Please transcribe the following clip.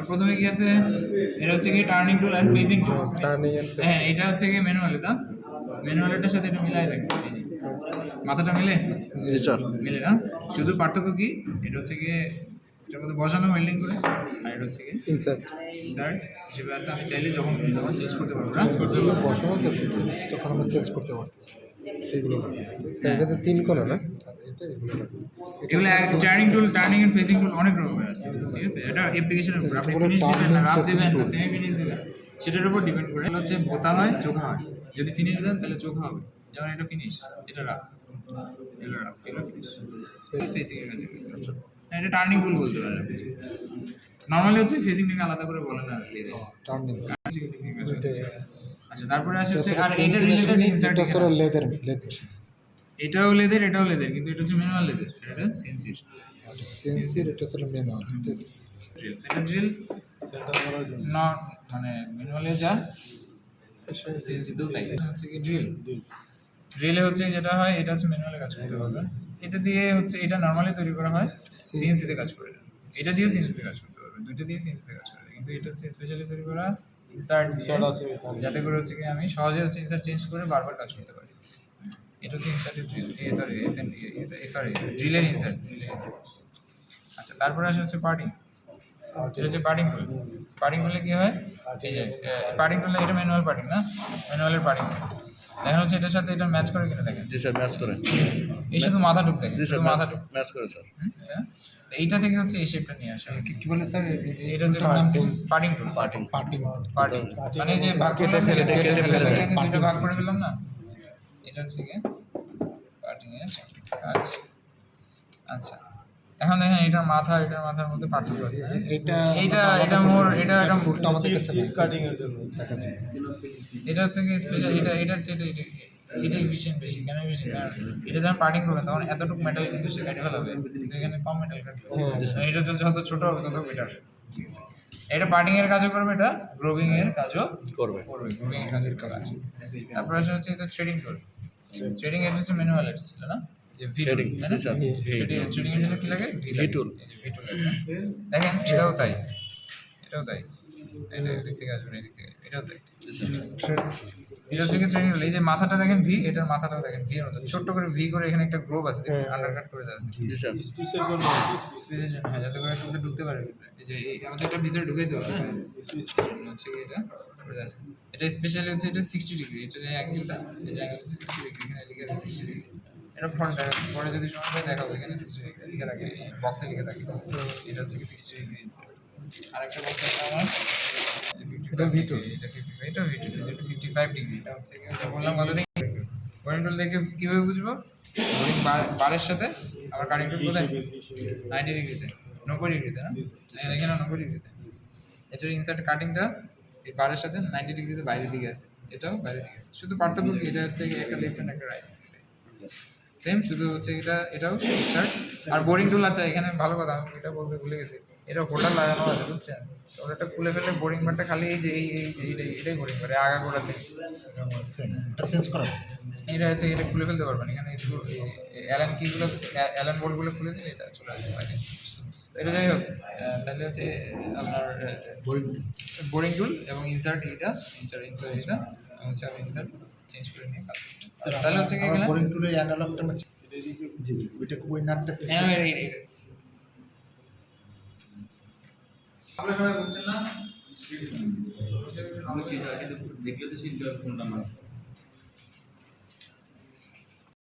প্রথমে কি আছে, এটা হচ্ছে কি টার্নিং টুল এন্ড ফেজিং টুল। হ্যাঁ, এটা হচ্ছে কি ম্যানুয়াল, এটা ম্যানুয়ালটার সাথে এটা মিলাই দেখেন, মাথাটা মিলে, জি স্যার। মিলে না। শুধু পার্থক্য কি, এটা হচ্ছে কি এটার মধ্যে বসানো ওয়েল্ডিং করে, আর এটা হচ্ছে কি ইনসার্ট ইনসার্ট হিসেবে আছে। আমি চাইলে যখন তখন চেঞ্জ করতে পারবো না। এগুলো বসানো তো তখন আমরা চেঞ্জ করতে পারতেছি এগুলো লাগবে। স্যার এটা তো 3 কোণা না? আর এটা এগুলো লাগবে। এগুলো turning tool, turning and facing tool অনেক রকমের আছে, ঠিক আছে। এটা অ্যাপ্লিকেশনের উপর, আপনি ফিনিশ দিবেন না রাফ দিবেন না সেমি ফিনিশ দিবেন সেটার উপর ডিপেন্ড করে। হচ্ছে বোতা হয় চোখা হয়, যদি ফিনিশ দেন তাহলে চোখা হবে। যেমন এটা ফিনিশ, এটা রাফ, এগুলো রাফ, এগুলো ফিনিশ, ফেসিং এর কাজে। আচ্ছা, এটা টার্নিং টুল বলতে পারেন। নরমালি হচ্ছে ফেসিং থেকে আলাদা করে বলে না, টার্নিং। আচ্ছা, তারপরে আসে হচ্ছে আর এটা রিলেটেড ইনসার্ট, এটা তো লেদার মেশিন। এটাও লেদার, এটাও লেদার, কিন্তু এটা হচ্ছে ম্যানুয়াল লেদার, এটা সেন্সির। সেন্সির এটা তো ম্যানুয়াল। ড্রিল, সেটা ড্রিল না, মানে ম্যানুয়ালে যা সেন্সিতেও তাই। এটা হচ্ছে কি ড্রিল, ড্রিলে হচ্ছে যেটা হয়, এটা হচ্ছে ম্যানুয়ালে কাজ করতে পারবে। এটা দিয়ে হচ্ছে, এটা নরমালি তৈরি করা হয় সিএনসিতে কাজ করে, এটা দিয়ে সিএনসিতে কাজ করতে পারবে, দুইটা দিয়ে সিএনসিতে কাজ করে। কিন্তু এটা হচ্ছে স্পেশালি তৈরি করা ইনসার্ট দিয়ে, যাতে করে হচ্ছে কি আমি সহজে হচ্ছে ইনসার্ট চেঞ্জ করে বারবার কাজ করতে পারি। এটা হচ্ছে ইনসার্টের ড্রিল, সরি ড্রিলের ইনসার্ট। আচ্ছা, তারপরে আসে হচ্ছে পার্টিং। এটা হচ্ছে পার্টিং টুল। পার্টিং টুলে কি হয়, এই যে পার্টিং টুলে এটা ম্যানুয়াল পার্টিং না, ম্যানুয়ালের পার্টিং দেখেন হচ্ছে এটার সাথে এটা ম্যাচ করে কিনা দেখেন। জি স্যার, ম্যাচ করে। এই শুধু মাথা টুক দেখেন, জি স্যার, শুধু মাথা টুক ম্যাচ করে স্যার। এইটা থেকে হচ্ছে এই শেপটা নিয়ে আসা। কি বলে স্যার? এটা হচ্ছে পার্টিং টুল, পার্টিং পার্টিং মানে যে ভাগ কেটে ফেলে দুটো ভাগ করে দিলাম না, এটা হচ্ছে কি পার্টিং এর কাজ। আচ্ছা, এখন দেখেন এটার মাথার মধ্যে পার্থক্য আছে। এটা মোর, এটা আমাদের কাছে কাটিং এর জন্য দেখা যায়। এটা হচ্ছে কি স্পেশাল, এটা এফিশিয়েন্ট বেশি। কেন এফিশিয়েন্ট? কারণ এটা যখন পার্টিং করবেন তখন এতটুকু মেটাল কিন্তু সে কাটে ফেলাবে, কিন্তু এখানে কম মেটাল কাটবে। এটা যত ছোট হবে তত বেটার। এটা পার্টিং এর কাজও করবে, এটা গ্রোভিং এর কাজও করবে। গ্রোভিং এর কাজের কাজ। তারপরে আসে হচ্ছে এটা থ্রেডিং টুল। থ্রেডিং এর হচ্ছে ম্যানুয়াল ছিল না, যে ভি টুল, তাই না? থ্রেডিং এর জন্য কি লাগে? ভি টুল। দেখেন এটাও তাই, এটাও তাই। এটা এদিক থেকে আসবে, এদিক থেকে, এটাও তাই। এটা হচ্ছে কি থ্রেডিং টুল। এই যে মাথাটা দেখেন ভি, এটার মাথাটাও দেখেন ভি এর মতো ছোট্ট করে ভি করে, এখানে একটা গ্রোভ আছে দেখছেন, আন্ডারকাট করে দেওয়া আছে জি স্যার। স্পেসের জন্য, হ্যাঁ, যাতে করে একটা ঢুকতে পারে। এই যে আমাদের এটা ভিতরে ঢুকে দেওয়া, হ্যাঁ, হচ্ছে কি এটা করে আছে। এটা স্পেশালি হচ্ছে এটা 60 ডিগ্রি, এটা যে অ্যাঙ্গেলটা, এটা অ্যাঙ্গেল হচ্ছে 60 ডিগ্রি, এখানে লিখে আছে 60 ডিগ্রি। এটা ফ্রন্ট, পরে যদি সময় পাই দেখাবো, এখানে 60 ডিগ্রি লিখে থাকে, এই বক্সে লিখে থাকে। এটা হচ্ছে কি 60 ডিগ্রি। আরেকটা বক্স আছে আমার, এটা V2, এটা 55, এটা V2, এটা 55 ডিগ্রি। এটা হচ্ছে কি বললাম কত দিন বোরিং টুল দেখে কিভাবে বুঝবো? বোরিং বারের সাথে আমার কাটিং টুল কোথায়? 90 ডিগ্রিতে, 90 ডিগ্রিতে না, এখানে 90 ডিগ্রিতে। এটার ইনসার্ট কাটিংটা এই বারের সাথে 90 ডিগ্রিতে বাইরের দিকে আছে, এটাও বাইরের দিকে আছে। শুধু পার্থক্য কি, এটা হচ্ছে একটা লেফট হ্যান্ড একটা রাইট, সেম, শুধু হচ্ছে এটাও ইনসার্ট। আর বোরিং টুল আছে এখানে, ভালো কথা আমি এটা বলতে ভুলে গেছি, এটা হোল্ডার লাগানো আছে, বুঝছেন? ওটা খুলে ফেলে বোরিং বারটা খালি এই যে এইটাই বোরিং করে আগা করে আছে, চেঞ্জ করা। এটা হচ্ছে এটা খুলে ফেলতে পারবেন। এখানে স্ক্রু, অ্যালান কিগুলো, অ্যালান বোল্টগুলো খুলে দিলে এটা চলে আসবে বাইরে। এটা যাই হোক, তাহলে হচ্ছে আপনার বোরিং টুল এবং ইনসার্ট এটা, হচ্ছে আমি ইনসার্ট চেঞ্জ করে নিয়ে কাজ করতে। তাহলে হচ্ছে কি বোরিং টুলের অ্যানালগটা জি ওইটা ওই নাটটা আপনারা সবাই বুঝছেন না? ভিডিওতে সিল ফোন নাম্বার